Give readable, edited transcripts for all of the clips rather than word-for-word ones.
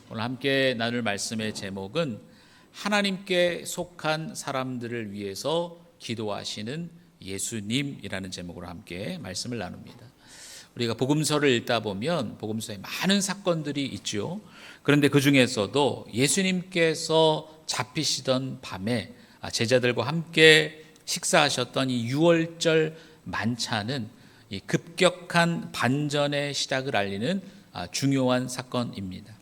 오늘 함께 나눌 말씀의 제목은 하나님께 속한 사람들을 위해서 기도하시는 예수님이라는 제목으로 함께 말씀을 나눕니다. 우리가 복음서를 읽다 보면 복음서에 많은 사건들이 있죠. 그런데 그 중에서도 예수님께서 잡히시던 밤에 제자들과 함께 식사하셨던 이 유월절 만찬은 이 급격한 반전의 시작을 알리는 중요한 사건입니다.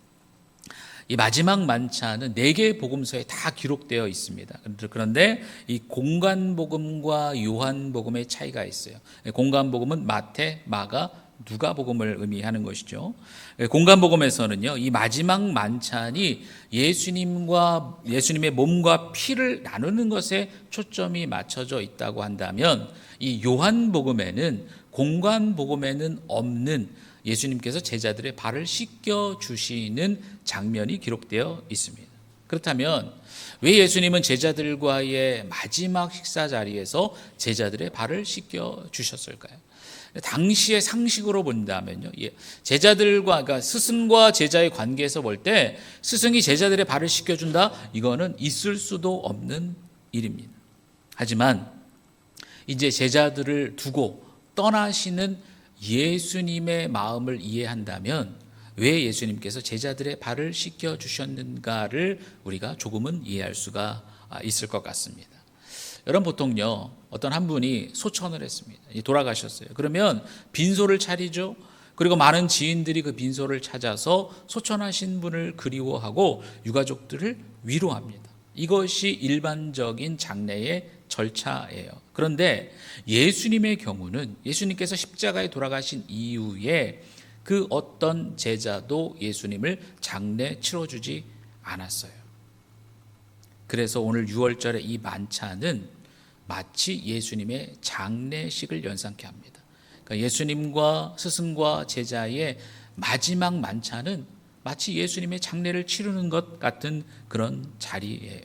이 마지막 만찬은 4개의 복음서에 다 기록되어 있습니다. 그런데 이 공관복음과 요한복음의 차이가 있어요. 공관복음은 마태, 마가, 누가복음을 의미하는 것이죠. 공관복음에서는요, 이 마지막 만찬이 예수님의 몸과 피를 나누는 것에 초점이 맞춰져 있다고 한다면, 이 요한복음에는 공관복음에는 없는 예수님께서 제자들의 발을 씻겨 주시는 장면이 기록되어 있습니다. 그렇다면 왜 예수님은 제자들과의 마지막 식사 자리에서 제자들의 발을 씻겨 주셨을까요? 당시의 상식으로 본다면요, 제자들과, 그러니까 스승과 제자의 관계에서 볼 때 스승이 제자들의 발을 씻겨준다, 이거는 있을 수도 없는 일입니다. 하지만 이제 제자들을 두고 떠나시는 예수님의 마음을 이해한다면 왜 예수님께서 제자들의 발을 씻겨 주셨는가를 우리가 조금은 이해할 수가 있을 것 같습니다. 여러분, 보통요, 어떤 한 분이 소천을 했습니다. 돌아가셨어요. 그러면 빈소를 차리죠. 그리고 많은 지인들이 그 빈소를 찾아서 소천하신 분을 그리워하고 유가족들을 위로합니다. 이것이 일반적인 장례의 절차예요. 그런데 예수님의 경우는 예수님께서 십자가에 돌아가신 이후에 그 어떤 제자도 예수님을 장례 치러주지 않았어요. 그래서 오늘 6월절의 이 만찬은 마치 예수님의 장례식을 연상케 합니다. 그러니까 예수님과 스승과 제자의 마지막 만찬은 마치 예수님의 장례를 치르는 것 같은 그런 자리예요.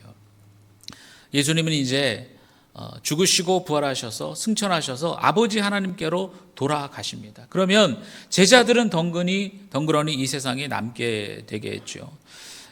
예수님은 이제 죽으시고 부활하셔서 승천하셔서 아버지 하나님께로 돌아가십니다. 그러면 제자들은 덩그러니 이 세상에 남게 되겠죠.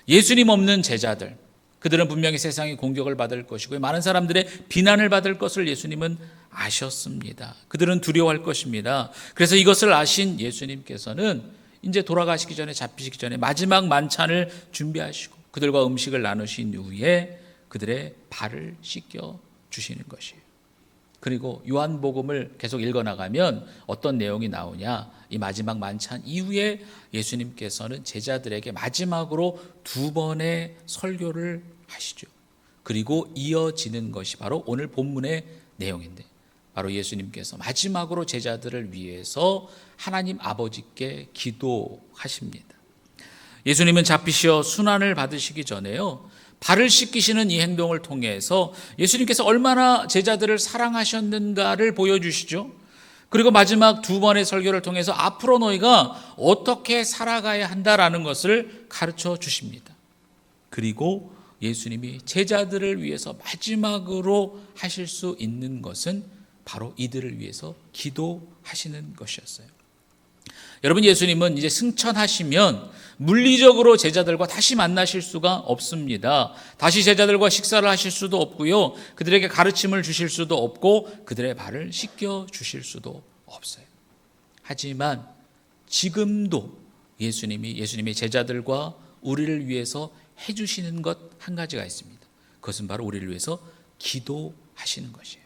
예수님 없는 제자들, 그들은 분명히 세상의 공격을 받을 것이고 많은 사람들의 비난을 받을 것을 예수님은 아셨습니다. 그들은 두려워할 것입니다. 그래서 이것을 아신 예수님께서는 이제 돌아가시기 전에, 잡히시기 전에 마지막 만찬을 준비하시고 그들과 음식을 나누신 이후에 그들의 발을 씻겨 주시는 것이에요. 그리고 요한복음을 계속 읽어나가면 어떤 내용이 나오냐, 이 마지막 만찬 이후에 예수님께서는 제자들에게 마지막으로 2번의 설교를 하시죠. 그리고 이어지는 것이 바로 오늘 본문의 내용인데, 바로 예수님께서 마지막으로 제자들을 위해서 하나님 아버지께 기도하십니다. 예수님은 잡히시어 순환을 받으시기 전에요, 발을 씻기시는 이 행동을 통해서 예수님께서 얼마나 제자들을 사랑하셨는가를 보여주시죠. 그리고 마지막 2번의 설교를 통해서 앞으로 너희가 어떻게 살아가야 한다라는 것을 가르쳐 주십니다. 그리고 예수님이 제자들을 위해서 마지막으로 하실 수 있는 것은 바로 이들을 위해서 기도하시는 것이었어요. 여러분, 예수님은 이제 승천하시면 물리적으로 제자들과 다시 만나실 수가 없습니다. 다시 제자들과 식사를 하실 수도 없고요, 그들에게 가르침을 주실 수도 없고 그들의 발을 씻겨 주실 수도 없어요. 하지만 지금도 예수님의 제자들과 우리를 위해서 해주시는 것 한 가지가 있습니다. 그것은 바로 우리를 위해서 기도하시는 것이에요.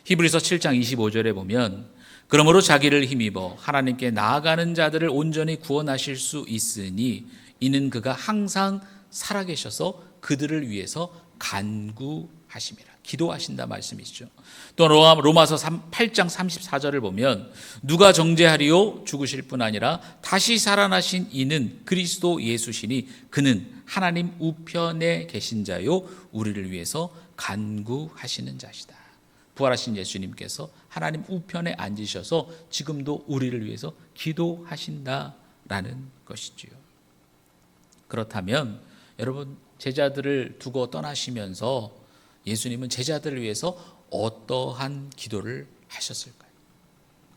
히브리서 7장 25절에 보면, 그러므로 자기를 힘입어 하나님께 나아가는 자들을 온전히 구원하실 수 있으니 이는 그가 항상 살아계셔서 그들을 위해서 간구하심이라. 기도하신다 말씀이시죠. 또 로마서 8장 34절을 보면, 누가 정죄하리요? 죽으실 뿐 아니라 다시 살아나신 이는 그리스도 예수시니 그는 하나님 우편에 계신 자요 우리를 위해서 간구하시는 자시다. 부활하신 예수님께서 하나님 우편에 앉으셔서 지금도 우리를 위해서 기도하신다라는 것이지요. 그렇다면 여러분, 제자들을 두고 떠나시면서 예수님은 제자들을 위해서 어떠한 기도를 하셨을까요?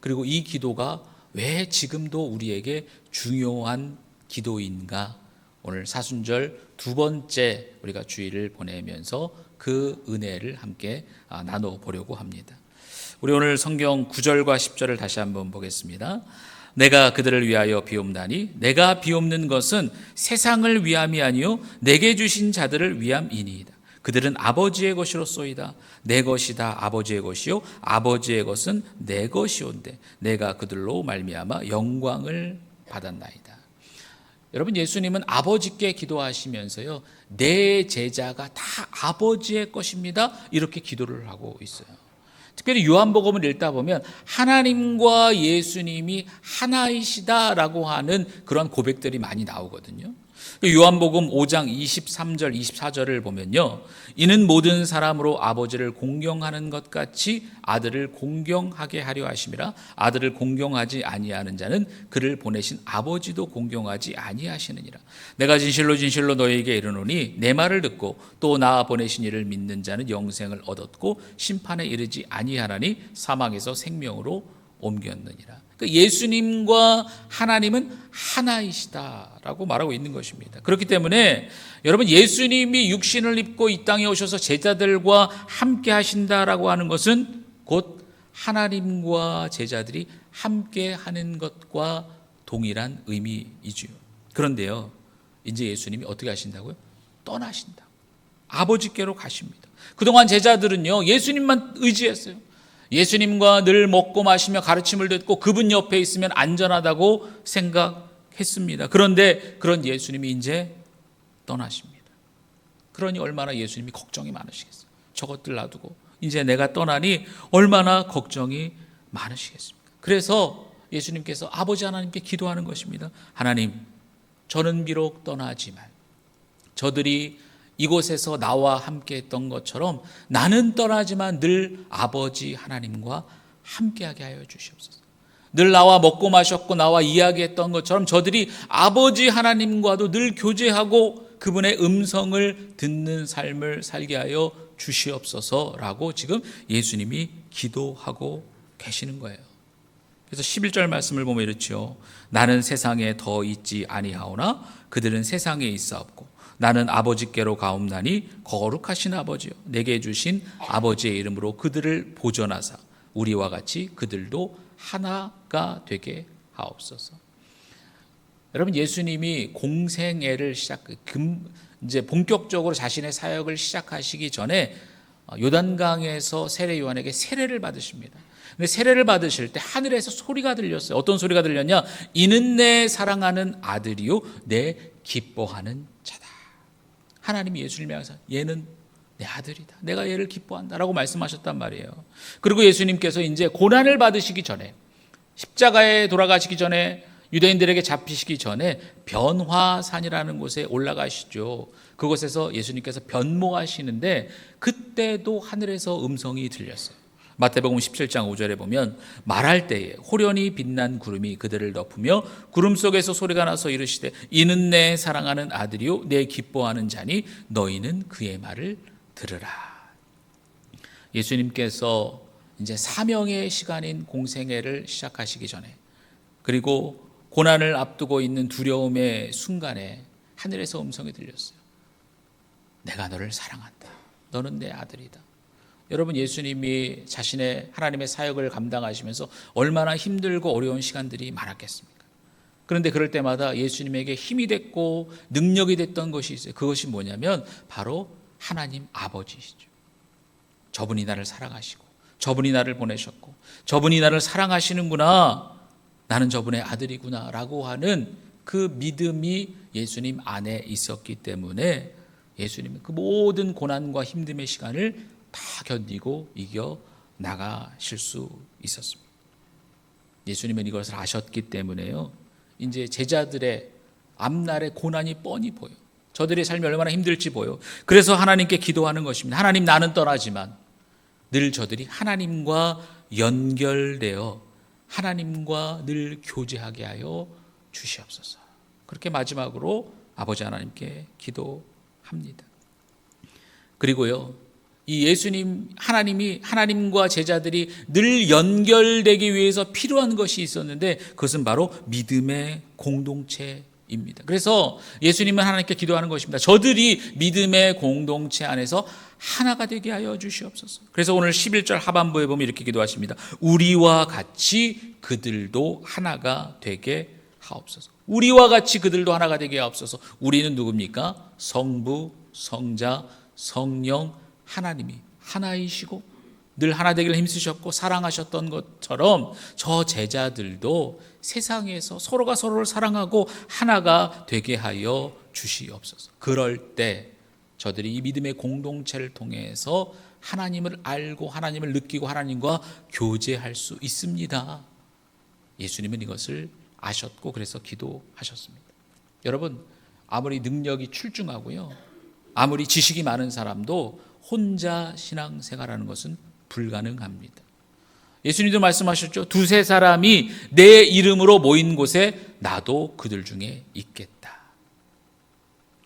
그리고 이 기도가 왜 지금도 우리에게 중요한 기도인가? 오늘 사순절 두 번째 우리가 주일을 보내면서 그 은혜를 함께 나눠보려고 합니다. 우리 오늘 성경 9절과 10절을 다시 한번 보겠습니다. 내가 그들을 위하여 비옵나니 내가 비옵는 것은 세상을 위함이 아니요 내게 주신 자들을 위함이니이다. 그들은 아버지의 것이로소이다. 내 것이다 아버지의 것이요 아버지의 것은 내 것이온데 내가 그들로 말미암아 영광을 받았나이다. 여러분, 예수님은 아버지께 기도하시면서요, 내 제자가 다 아버지의 것입니다, 이렇게 기도를 하고 있어요. 특별히 요한복음을 읽다 보면 하나님과 예수님이 하나이시다라고 하는 그런 고백들이 많이 나오거든요. 요한복음 5장 23절 24절을 보면요, 이는 모든 사람으로 아버지를 공경하는 것 같이 아들을 공경하게 하려 하심이라. 아들을 공경하지 아니하는 자는 그를 보내신 아버지도 공경하지 아니하시느니라. 내가 진실로 진실로 너희에게 이르노니 내 말을 듣고 또 나 보내신 이를 믿는 자는 영생을 얻었고 심판에 이르지 아니하나니 사망에서 생명으로 옮겼느니라. 예수님과 하나님은 하나이시다라고 말하고 있는 것입니다. 그렇기 때문에 여러분, 예수님이 육신을 입고 이 땅에 오셔서 제자들과 함께 하신다라고 하는 것은 곧 하나님과 제자들이 함께 하는 것과 동일한 의미이죠. 그런데요, 이제 예수님이 어떻게 하신다고요? 떠나신다. 아버지께로 가십니다. 그동안 제자들은요, 예수님만 의지했어요. 예수님과 늘 먹고 마시며 가르침을 듣고 그분 옆에 있으면 안전하다고 생각했습니다. 그런데 그런 예수님이 이제 떠나십니다. 그러니 얼마나 예수님이 걱정이 많으시겠어요. 저것들 놔두고 이제 내가 떠나니 얼마나 걱정이 많으시겠습니까? 그래서 예수님께서 아버지 하나님께 기도하는 것입니다. 하나님, 저는 비록 떠나지만 저들이 이곳에서 나와 함께 했던 것처럼 나는 떠나지만 늘 아버지 하나님과 함께하게 하여 주시옵소서. 늘 나와 먹고 마셨고 나와 이야기했던 것처럼 저들이 아버지 하나님과도 늘 교제하고 그분의 음성을 듣는 삶을 살게 하여 주시옵소서라고 지금 예수님이 기도하고 계시는 거예요. 그래서 11절 말씀을 보면 이렇죠. 나는 세상에 더 있지 아니하오나 그들은 세상에 있사옵고 나는 아버지께로 가옵나니 거룩하신 아버지요 내게 주신 아버지의 이름으로 그들을 보존하사 우리와 같이 그들도 하나가 되게 하옵소서. 여러분, 예수님이 공생애를 이제 본격적으로 자신의 사역을 시작하시기 전에 요단강에서 세례 요한에게 세례를 받으십니다. 근데 세례를 받으실 때 하늘에서 소리가 들렸어요. 어떤 소리가 들렸냐? 이는 내 사랑하는 아들이요 내 기뻐하는 자다. 하나님이 예수님을 향해서 얘는 내 아들이다, 내가 얘를 기뻐한다라고 말씀하셨단 말이에요. 그리고 예수님께서 이제 고난을 받으시기 전에, 십자가에 돌아가시기 전에, 유대인들에게 잡히시기 전에 변화산이라는 곳에 올라가시죠. 그곳에서 예수님께서 변모하시는데 그때도 하늘에서 음성이 들렸어요. 마태복음 17장 5절에 보면 말할 때에 호련히 빛난 구름이 그들을 덮으며 구름 속에서 소리가 나서 이르시되 이는 내 사랑하는 아들이요 내 기뻐하는 자니 너희는 그의 말을 들으라. 예수님께서 이제 사명의 시간인 공생애를 시작하시기 전에, 그리고 고난을 앞두고 있는 두려움의 순간에 하늘에서 음성이 들렸어요. 내가 너를 사랑한다. 너는 내 아들이다. 여러분, 예수님이 자신의 하나님의 사역을 감당하시면서 얼마나 힘들고 어려운 시간들이 많았겠습니까? 그런데 그럴 때마다 예수님에게 힘이 됐고 능력이 됐던 것이 있어요. 그것이 뭐냐면 바로 하나님 아버지시죠. 저분이 나를 사랑하시고 저분이 나를 보내셨고 저분이 나를 사랑하시는구나, 나는 저분의 아들이구나 라고 하는 그 믿음이 예수님 안에 있었기 때문에 예수님은 그 모든 고난과 힘듦의 시간을 다 견디고 이겨 나가실 수 있었습니다. 예수님은 이것을 아셨기 때문에요, 이제 제자들의 앞날의 고난이 뻔히 보여. 저들의 삶이 얼마나 힘들지 보여. 그래서 하나님께 기도하는 것입니다. 하나님, 나는 떠나지만 늘 저들이 하나님과 연결되어 하나님과 늘 교제하게 하여 주시옵소서. 그렇게 마지막으로 아버지 하나님께 기도합니다. 그리고요, 이 예수님, 하나님이, 하나님과 제자들이 늘 연결되기 위해서 필요한 것이 있었는데 그것은 바로 믿음의 공동체입니다. 입니다. 그래서 예수님은 하나님께 기도하는 것입니다. 저들이 믿음의 공동체 안에서 하나가 되게 하여 주시옵소서. 그래서 오늘 11절 하반부에 보면 이렇게 기도하십니다. 우리와 같이 그들도 하나가 되게 하옵소서. 우리와 같이 그들도 하나가 되게 하옵소서. 우리는 누굽니까? 성부, 성자, 성령, 하나님이 하나이시고 늘 하나 되기를 힘쓰셨고 사랑하셨던 것처럼 저 제자들도 세상에서 서로가 서로를 사랑하고 하나가 되게 하여 주시옵소서. 그럴 때 저들이 이 믿음의 공동체를 통해서 하나님을 알고 하나님을 느끼고 하나님과 교제할 수 있습니다. 예수님은 이것을 아셨고 그래서 기도하셨습니다. 여러분, 아무리 능력이 출중하고요, 아무리 지식이 많은 사람도 혼자 신앙생활하는 것은 불가능합니다. 예수님도 말씀하셨죠. 두세 사람이 내 이름으로 모인 곳에 나도 그들 중에 있겠다.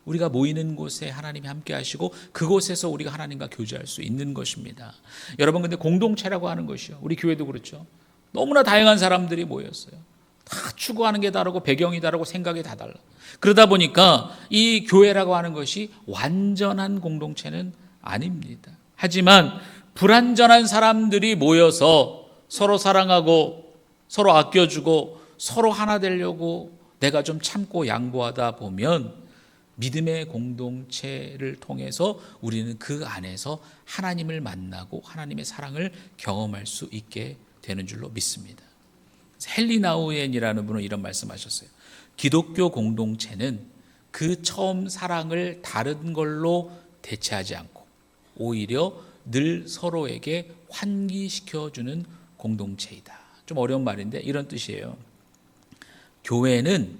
우리가 모이는 곳에 하나님이 함께 하시고 그곳에서 우리가 하나님과 교제할 수 있는 것입니다. 여러분, 근데 공동체라고 하는 것이요, 우리 교회도 그렇죠. 너무나 다양한 사람들이 모였어요. 다 추구하는 게 다르고 배경이 다르고 생각이 다 달라. 그러다 보니까 이 교회라고 하는 것이 완전한 공동체는 아닙니다. 하지만 불완전한 사람들이 모여서 서로 사랑하고 서로 아껴주고 서로 하나 되려고 내가 좀 참고 양보하다 보면 믿음의 공동체를 통해서 우리는 그 안에서 하나님을 만나고 하나님의 사랑을 경험할 수 있게 되는 줄로 믿습니다. 헨리 나우엔이라는 분은 이런 말씀하셨어요. 기독교 공동체는 그 처음 사랑을 다른 걸로 대체하지 않고 오히려 늘 서로에게 환기시켜주는 공동체이다. 좀 어려운 말인데 이런 뜻이에요. 교회는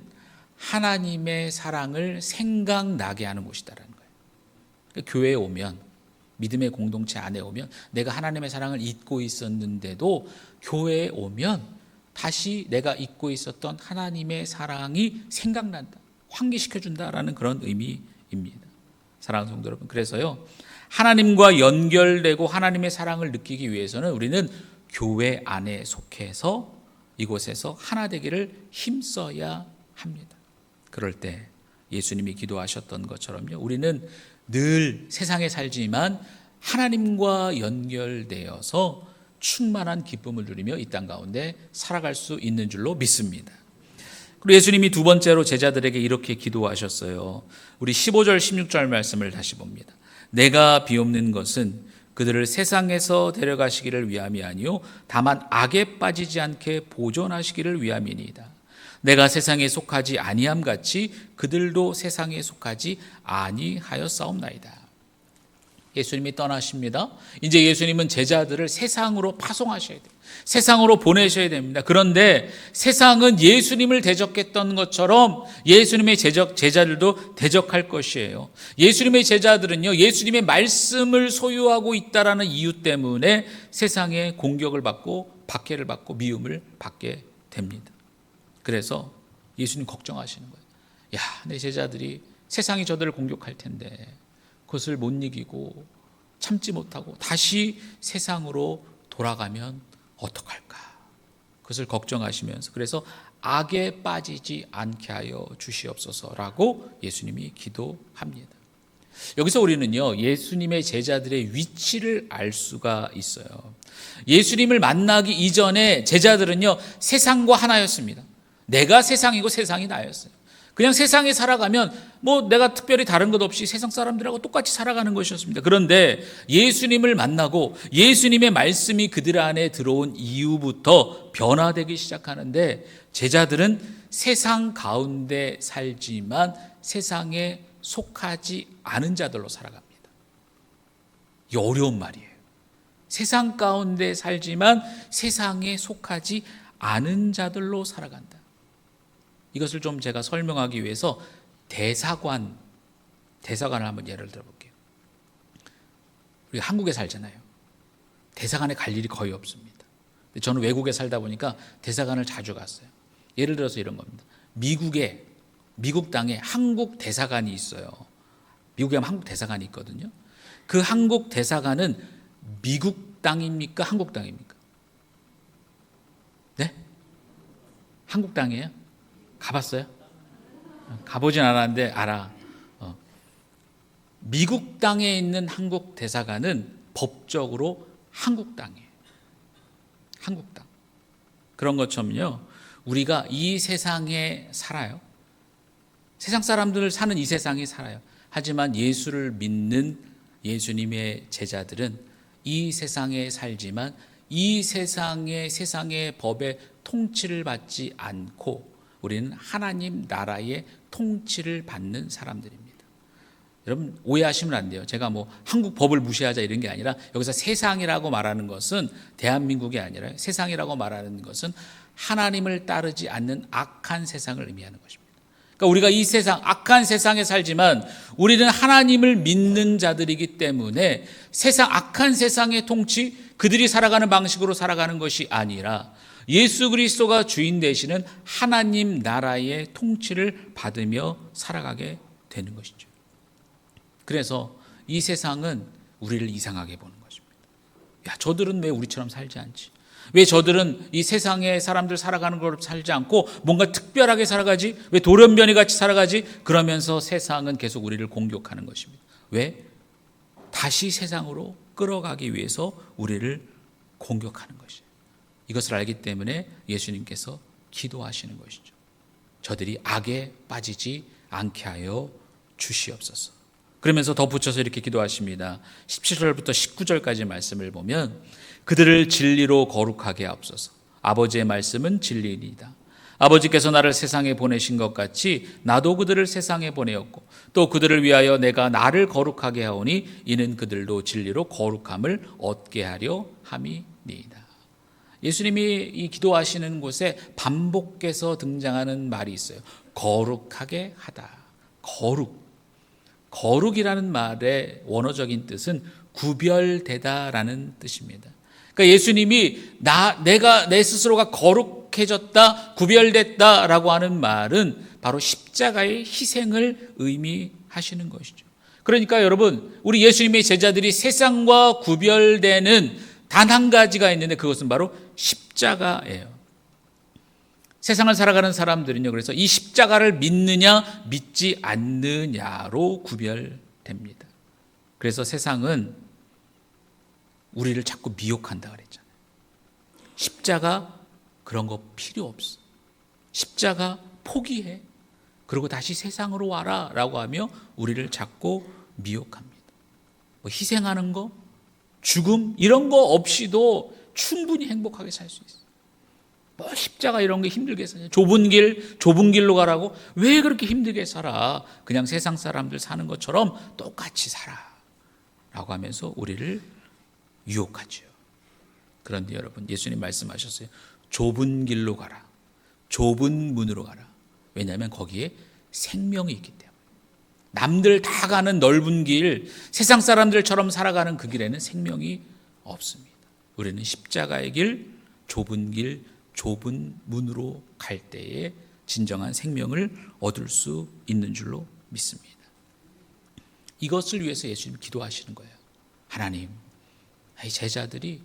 하나님의 사랑을 생각나게 하는 곳이다라는 거예요. 그러니까 교회에 오면, 믿음의 공동체 안에 오면 내가 하나님의 사랑을 잊고 있었는데도 교회에 오면 다시 내가 잊고 있었던 하나님의 사랑이 생각난다, 환기시켜준다라는 그런 의미입니다. 사랑하는 성도 여러분, 그래서요, 하나님과 연결되고 하나님의 사랑을 느끼기 위해서는 우리는 교회 안에 속해서 이곳에서 하나 되기를 힘써야 합니다. 그럴 때 예수님이 기도하셨던 것처럼요, 우리는 늘 세상에 살지만 하나님과 연결되어서 충만한 기쁨을 누리며 이 땅 가운데 살아갈 수 있는 줄로 믿습니다. 그리고 예수님이 두 번째로 제자들에게 이렇게 기도하셨어요. 우리 15절 16절 말씀을 다시 봅니다. 내가 비옵는 것은 그들을 세상에서 데려가시기를 위함이 아니요 다만 악에 빠지지 않게 보존하시기를 위함이니이다. 내가 세상에 속하지 아니함 같이 그들도 세상에 속하지 아니하였사옵나이다. 예수님이 떠나십니다. 이제 예수님은 제자들을 세상으로 파송하셔야 돼요. 세상으로 보내셔야 됩니다. 그런데 세상은 예수님을 대적했던 것처럼 예수님의 제자들도 대적할 것이에요. 예수님의 제자들은요, 예수님의 말씀을 소유하고 있다라는 이유 때문에 세상의 공격을 받고 박해를 받고 미움을 받게 됩니다. 그래서 예수님 걱정하시는 거예요. 야, 내 제자들이 세상이 저들을 공격할 텐데 그것을 못 이기고 참지 못하고 다시 세상으로 돌아가면 어떡할까? 그것을 걱정하시면서 그래서 악에 빠지지 않게 하여 주시옵소서라고 예수님이 기도합니다. 여기서 우리는요, 예수님의 제자들의 위치를 알 수가 있어요. 예수님을 만나기 이전에 제자들은요, 세상과 하나였습니다. 내가 세상이고 세상이 나였어요. 그냥 세상에 살아가면 뭐 내가 특별히 다른 것 없이 세상 사람들하고 똑같이 살아가는 것이었습니다. 그런데 예수님을 만나고 예수님의 말씀이 그들 안에 들어온 이후부터 변화되기 시작하는데 제자들은 세상 가운데 살지만 세상에 속하지 않은 자들로 살아갑니다. 이게 어려운 말이에요. 세상 가운데 살지만 세상에 속하지 않은 자들로 살아간다. 이것을 좀 제가 설명하기 위해서 대사관을 한번 예를 들어볼게요. 우리가 한국에 살잖아요. 대사관에 갈 일이 거의 없습니다. 저는 외국에 살다 보니까 대사관을 자주 갔어요. 예를 들어서 이런 겁니다. 미국 땅에 한국 대사관이 있어요. 미국에 하면 한국 대사관이 있거든요. 그 한국 대사관은 미국 땅입니까? 한국 땅입니까? 네? 한국 땅이에요? 가봤어요? 가보진 않았는데 알아. 미국 땅에 있는 한국 대사관은 법적으로 한국 땅이에요. 한국 땅. 그런 것처럼요, 우리가 이 세상에 살아요. 세상 사람들 사는 이 세상에 살아요. 하지만 예수를 믿는 예수님의 제자들은 이 세상에 살지만 이 세상의 법의 통치를 받지 않고 우리는 하나님 나라의 통치를 받는 사람들입니다. 여러분 오해하시면 안 돼요. 제가 뭐 한국 법을 무시하자 이런 게 아니라, 여기서 세상이라고 말하는 것은 대한민국이 아니라 세상이라고 말하는 것은 하나님을 따르지 않는 악한 세상을 의미하는 것입니다. 그러니까 우리가 이 세상, 악한 세상에 살지만 우리는 하나님을 믿는 자들이기 때문에 세상, 악한 세상의 통치, 그들이 살아가는 방식으로 살아가는 것이 아니라 예수 그리스도가 주인 되시는 하나님 나라의 통치를 받으며 살아가게 되는 것이죠. 그래서 이 세상은 우리를 이상하게 보는 것입니다. 야, 저들은 왜 우리처럼 살지 않지? 왜 저들은 이 세상에 사람들 살아가는 걸 살지 않고 뭔가 특별하게 살아가지? 왜 돌연변이 같이 살아가지? 그러면서 세상은 계속 우리를 공격하는 것입니다. 왜? 다시 세상으로 끌어가기 위해서 우리를 공격하는 것이에요. 이것을 알기 때문에 예수님께서 기도하시는 것이죠. 저들이 악에 빠지지 않게 하여 주시옵소서. 그러면서 덧붙여서 이렇게 기도하십니다. 17절부터 19절까지 말씀을 보면, 그들을 진리로 거룩하게 하옵소서. 아버지의 말씀은 진리이니이다. 아버지께서 나를 세상에 보내신 것 같이 나도 그들을 세상에 보내었고 또 그들을 위하여 내가 나를 거룩하게 하오니 이는 그들도 진리로 거룩함을 얻게 하려 함이니이다. 예수님이 이 기도하시는 곳에 반복해서 등장하는 말이 있어요. 거룩하게 하다. 거룩이라는 말의 원어적인 뜻은 구별되다라는 뜻입니다. 그러니까 예수님이 내가 내 스스로가 거룩해졌다, 구별됐다라고 하는 말은 바로 십자가의 희생을 의미하시는 것이죠. 그러니까 여러분, 우리 예수님의 제자들이 세상과 구별되는 단 한 가지가 있는데 그것은 바로 십자가예요. 세상을 살아가는 사람들은요, 그래서 이 십자가를 믿느냐 믿지 않느냐로 구별됩니다. 그래서 세상은 우리를 자꾸 미혹한다 그랬잖아요. 십자가 그런 거 필요 없어. 십자가 포기해. 그리고 다시 세상으로 와라 라고 하며 우리를 자꾸 미혹합니다. 뭐 희생하는 거, 죽음 이런 거 없이도 충분히 행복하게 살 수 있어요. 뭐 십자가 이런 게 힘들게 살냐. 좁은 길로 가라고? 왜 그렇게 힘들게 살아? 그냥 세상 사람들 사는 것처럼 똑같이 살아 라고 하면서 우리를 유혹하죠. 그런데 여러분, 예수님 말씀하셨어요. 좁은 길로 가라. 좁은 문으로 가라. 왜냐하면 거기에 생명이 있기 때문에. 남들 다 가는 넓은 길, 세상 사람들처럼 살아가는 그 길에는 생명이 없습니다. 우리는 십자가의 길, 좁은 문으로 갈 때에 진정한 생명을 얻을 수 있는 줄로 믿습니다. 이것을 위해서 예수님 기도하시는 거예요. 하나님, 이 제자들이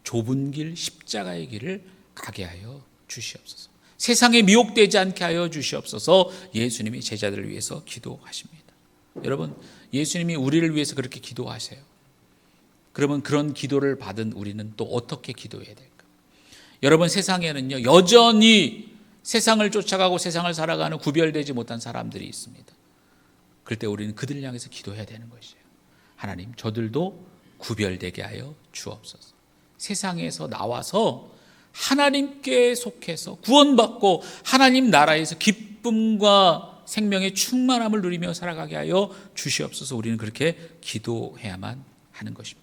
좁은 길, 십자가의 길을 가게 하여 주시옵소서. 세상에 미혹되지 않게 하여 주시옵소서. 예수님이 제자들을 위해서 기도하십니다. 여러분, 예수님이 우리를 위해서 그렇게 기도하세요. 그러면 그런 기도를 받은 우리는 또 어떻게 기도해야 될까? 여러분, 세상에는요, 여전히 세상을 쫓아가고 세상을 살아가는 구별되지 못한 사람들이 있습니다. 그럴 때 우리는 그들을 향해서 기도해야 되는 것이에요. 하나님, 저들도 구별되게 하여 주옵소서. 세상에서 나와서 하나님께 속해서 구원받고 하나님 나라에서 기쁨과 생명의 충만함을 누리며 살아가게 하여 주시옵소서. 우리는 그렇게 기도해야만 하는 것입니다.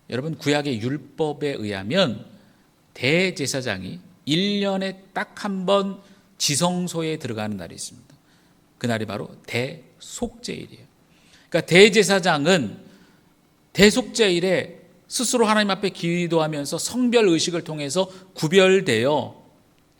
여러분, 구약의 율법에 의하면 대제사장이 1년에 딱 한 번 지성소에 들어가는 날이 있습니다. 그날이 바로 대속죄일이에요. 그러니까 대제사장은 대속죄일에 스스로 하나님 앞에 기도하면서 성별 의식을 통해서 구별되어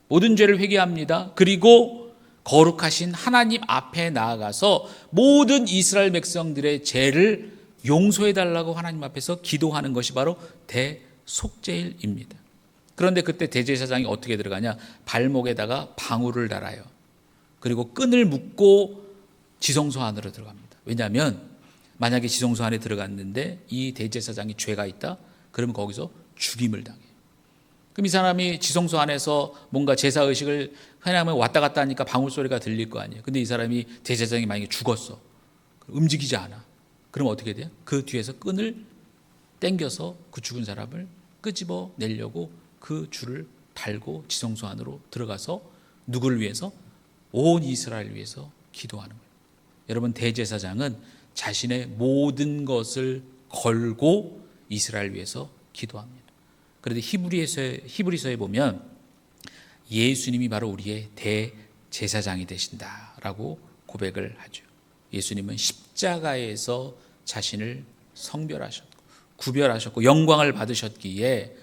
모든 죄를 회개합니다. 그리고 거룩하신 하나님 앞에 나아가서 모든 이스라엘 백성들의 죄를 용서해 달라고 하나님 앞에서 기도하는 것이 바로 대속죄일입니다. 그런데 그때 대제사장이 어떻게 들어가냐? 발목에다가 방울을 달아요. 그리고 끈을 묶고 지성소 안으로 들어갑니다. 왜냐하면 만약에 지성소 안에 들어갔는데 이 대제사장이 죄가 있다? 그러면 거기서 죽임을 당해요. 그럼 이 사람이 지성소 안에서 뭔가 제사의식을 하냐면 왔다 갔다 하니까 방울소리가 들릴 거 아니에요. 근데 이 사람이 대제사장이 만약에 죽었어. 움직이지 않아. 그럼 어떻게 돼요? 그 뒤에서 끈을 당겨서 그 죽은 사람을 끄집어 내려고 그 줄을 달고 지성소 안으로 들어가서 누구를 위해서? 온 이스라엘을 위해서 기도하는 거예요. 여러분, 대제사장은 자신의 모든 것을 걸고 이스라엘을 위해서 기도합니다. 그런데 히브리서에 보면 예수님이 바로 우리의 대제사장이 되신다라고 고백을 하죠. 예수님은 십자가에서 자신을 성별하셨고 구별하셨고 영광을 받으셨기에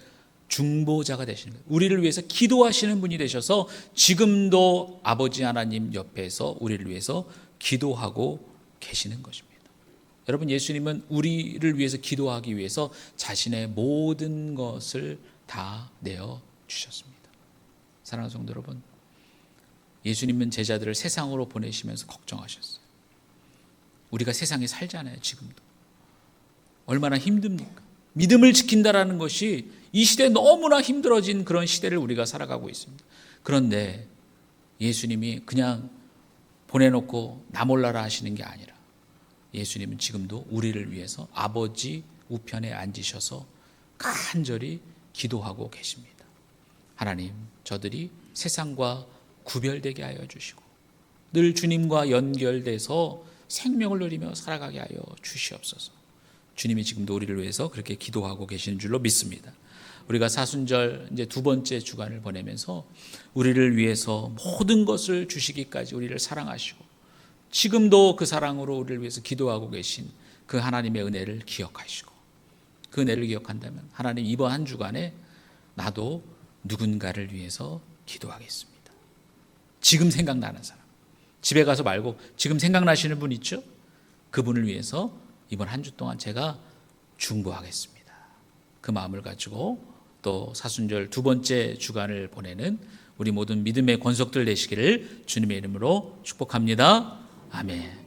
중보자가 되시는 거예요. 우리를 위해서 기도하시는 분이 되셔서 지금도 아버지 하나님 옆에서 우리를 위해서 기도하고 계시는 것입니다. 여러분, 예수님은 우리를 위해서 기도하기 위해서 자신의 모든 것을 다 내어 주셨습니다. 사랑하는 성도 여러분, 예수님은 제자들을 세상으로 보내시면서 걱정하셨어요. 우리가 세상에 살잖아요. 지금도 얼마나 힘듭니까? 믿음을 지킨다라는 것이 이 시대에 너무나 힘들어진 그런 시대를 우리가 살아가고 있습니다. 그런데 예수님이 그냥 보내놓고 나 몰라라 하시는 게 아니라 예수님은 지금도 우리를 위해서 아버지 우편에 앉으셔서 간절히 기도하고 계십니다. 하나님, 저들이 세상과 구별되게 하여 주시고 늘 주님과 연결돼서 생명을 누리며 살아가게 하여 주시옵소서. 주님이 지금도 우리를 위해서 그렇게 기도하고 계시는 줄로 믿습니다. 우리가 사순절 이제 두 번째 주간을 보내면서 우리를 위해서 모든 것을 주시기까지 우리를 사랑하시고 지금도 그 사랑으로 우리를 위해서 기도하고 계신 그 하나님의 은혜를 기억하시고 그 은혜를 기억한다면 하나님, 이번 한 주간에 나도 누군가를 위해서 기도하겠습니다. 지금 생각나는 사람, 집에 가서 말고 지금 생각나시는 분 있죠? 그분을 위해서 이번 한 주 동안 제가 중보하겠습니다. 그 마음을 가지고 또 사순절 두 번째 주간을 보내는 우리 모든 믿음의 권속들 되시기를 주님의 이름으로 축복합니다. 아멘.